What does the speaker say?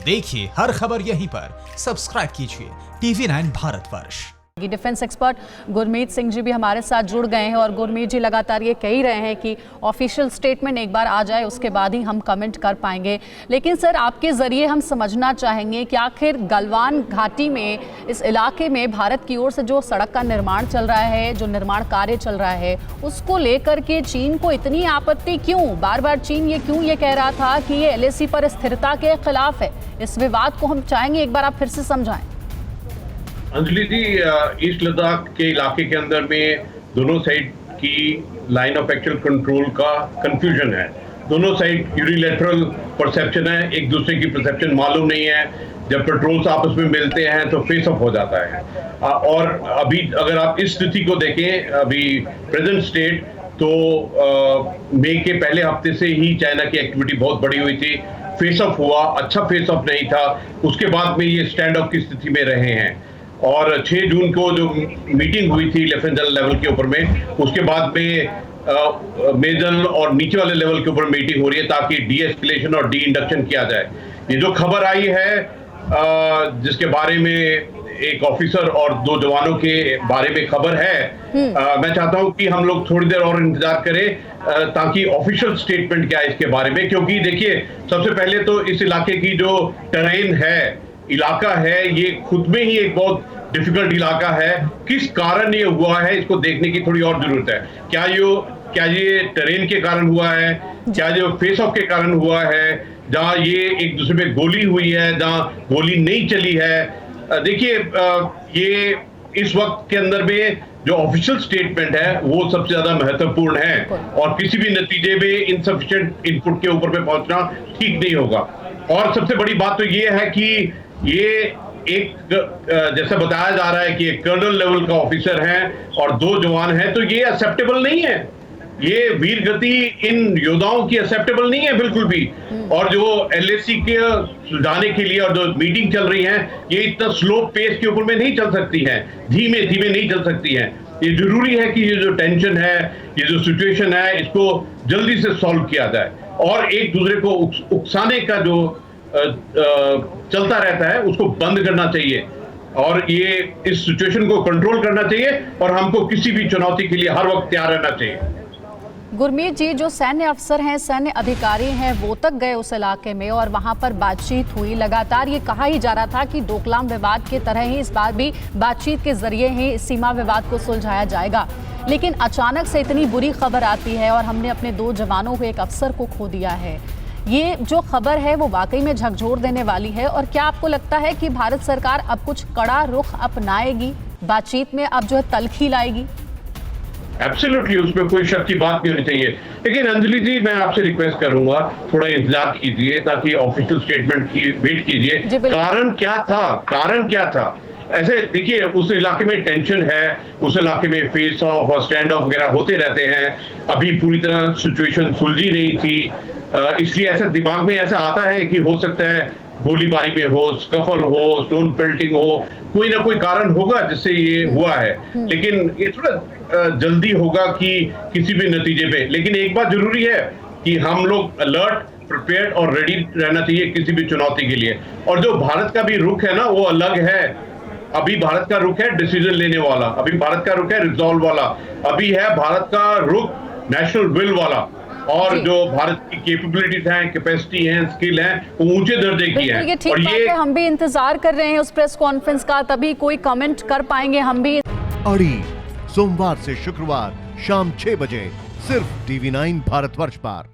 देखिए हर खबर यहीं पर, सब्सक्राइब कीजिए TV9 Bharatvarsh. Defence expert Gurmeet Singh ji भी हमारे साथ जुड़ गए हैं और गुरमीत जी लगातार ये कह ही रहे हैं कि ऑफिशियल स्टेटमेंट एक बार आ जाए उसके बाद ही हम कमेंट कर पाएंगे। लेकिन सर, आपके ज़रिए हम समझना चाहेंगे कि आखिर गलवान घाटी में, इस इलाके में भारत की ओर से जो सड़क का निर्माण चल रहा है, जो निर्माण कार्य चल रहा है, उसको लेकर के चीन को इतनी आपत्ति क्यों? बार बार चीन ये क्यों कह रहा था कि ये LAC पर स्थिरता के खिलाफ है? इस विवाद को हम चाहेंगे एक बार आप फिर से समझाएं। अंजलि जी, ईस्ट लद्दाख के इलाके के अंदर में दोनों साइड की लाइन ऑफ एक्चुअल कंट्रोल का कंफ्यूजन है। दोनों साइड यूनिलैटरल परसेप्शन है, एक दूसरे की परसेप्शन मालूम नहीं है। जब पेट्रोल्स आपस में मिलते हैं तो फेस ऑफ हो जाता है। और अभी अगर आप इस स्थिति को देखें, अभी प्रेजेंट स्टेट, तो मई के पहले हफ्ते से ही चाइना की एक्टिविटी बहुत बढ़ी हुई थी। फेस ऑफ हुआ, अच्छा फेस ऑफ नहीं था। उसके बाद में ये स्टैंड ऑफ की स्थिति में रहे हैं। और 6 जून को जो मीटिंग हुई थी लेफ्टिनेंट जनरल लेवल के ऊपर में, उसके बाद में मेजर और नीचे वाले लेवल के ऊपर मीटिंग हो रही है ताकि डी एस्केलेशन और डी इंडक्शन किया जाए। ये जो खबर आई है, जिसके बारे में एक ऑफिसर और 2 जवानों के बारे में खबर है, मैं चाहता हूं कि हम लोग थोड़ी देर और इंतजार करें ताकि ऑफिशियल स्टेटमेंट क्या है इसके बारे में। क्योंकि देखिए, सबसे पहले तो इस इलाके की जो टेरेन है, इलाका है, ये खुद में ही एक बहुत डिफिकल्ट इलाका है। किस कारण ये हुआ है, इसको देखने की थोड़ी और जरूरत है। क्या ये टेरेन के कारण हुआ है? क्या ये फेस ऑफ के कारण हुआ है? जहां ये एक दूसरे पे गोली हुई है, जहां गोली नहीं चली है? देखिए, ये इस वक्त के अंदर में जो ऑफिशियल स्टेटमेंट है वो सबसे ज्यादा महत्वपूर्ण है, और किसी भी नतीजे में इनसफिशिएंट इनपुट के ऊपर पे पहुंचना ठीक नहीं होगा। और सबसे बड़ी बात तो ये है कि ये एक, जैसा बताया जा रहा है कि एक कर्नल लेवल का ऑफिसर है और 2 जवान हैं, तो ये एक्सेप्टेबल नहीं है। ये वीर गति इन योद्धाओं की एक्सेप्टेबल नहीं है बिल्कुल भी। और जो LAC के सुलझाने के लिए और जो मीटिंग चल रही है, ये इतना स्लो पेस के ऊपर में नहीं चल सकती है, धीमे धीमे नहीं चल सकती है। ये जरूरी है कि ये जो टेंशन है, ये जो सिचुएशन है, इसको जल्दी से सॉल्व किया जाए और एक दूसरे को उकसाने का जो चलता रहता है उसको बंद करना चाहिए, और ये इस सिचुएशन को कंट्रोल करना चाहिए, और हमको किसी भी चुनौती के लिए हर वक्त तैयार रहना चाहिए। गुरमीत जी, जो सैन्य अफसर हैं, सैन्य अधिकारी हैं, वो तक गए उस इलाके में और वहां पर बातचीत हुई। लगातार ये कहा ही जा रहा था कि डोकलाम विवाद के तरह ही इस बार भी बातचीत के जरिए ही सीमा विवाद को सुलझाया जाएगा। लेकिन अचानक से इतनी बुरी खबर आती है और हमने अपने 2 जवानों को, एक अफसर को खो दिया है। ये जो खबर है वो वाकई में झकझोर देने वाली है। और क्या आपको लगता है कि भारत सरकार अब कुछ कड़ा रुख अपनाएगी, बातचीत में अब जो है तल्खी लाएगी? एब्सोल्युटली, उसमें कोई शक की बात नहीं होनी चाहिए। लेकिन अंजलि जी, मैं आपसे रिक्वेस्ट करूंगा, थोड़ा इंतजार कीजिए ताकि ऑफिशियल स्टेटमेंट की वेट कीजिए। कारण क्या था? ऐसे देखिए, उस इलाके में टेंशन है, उस इलाके में फेस ऑफ और स्टैंड ऑफ वगैरह होते रहते हैं। अभी पूरी तरह सिचुएशन सुलझी नहीं थी, इसलिए ऐसा दिमाग में ऐसा आता है कि हो सकता है गोलीबारी में हो, स्कफल हो, स्टोन पेल्टिंग हो, कोई ना कोई कारण होगा जिससे ये हुआ है। लेकिन ये थोड़ा जल्दी होगा कि किसी भी नतीजे पे। लेकिन एक बात जरूरी है कि हम लोग अलर्ट, प्रिपेयर्ड और रेडी रहना चाहिए किसी भी चुनौती के लिए। और जो भारत का भी रुख है ना, वो अलग है। अभी भारत का रुख है डिसीजन लेने वाला, अभी भारत का रुख है रिजॉल्व वाला, अभी है भारत का रुख नेशनल विल वाला। और जो भारत की कैपेबिलिटीज हैं, कैपेसिटी हैं, स्किल हैं, वो ऊंचे दर्जे की हैं। और ये हम भी इंतजार कर रहे हैं उस प्रेस कॉन्फ्रेंस का, तभी कोई कमेंट कर पाएंगे हम भी। अड़ी सोमवार से शुक्रवार शाम 6 बजे सिर्फ TV9 भारतवर्ष पर।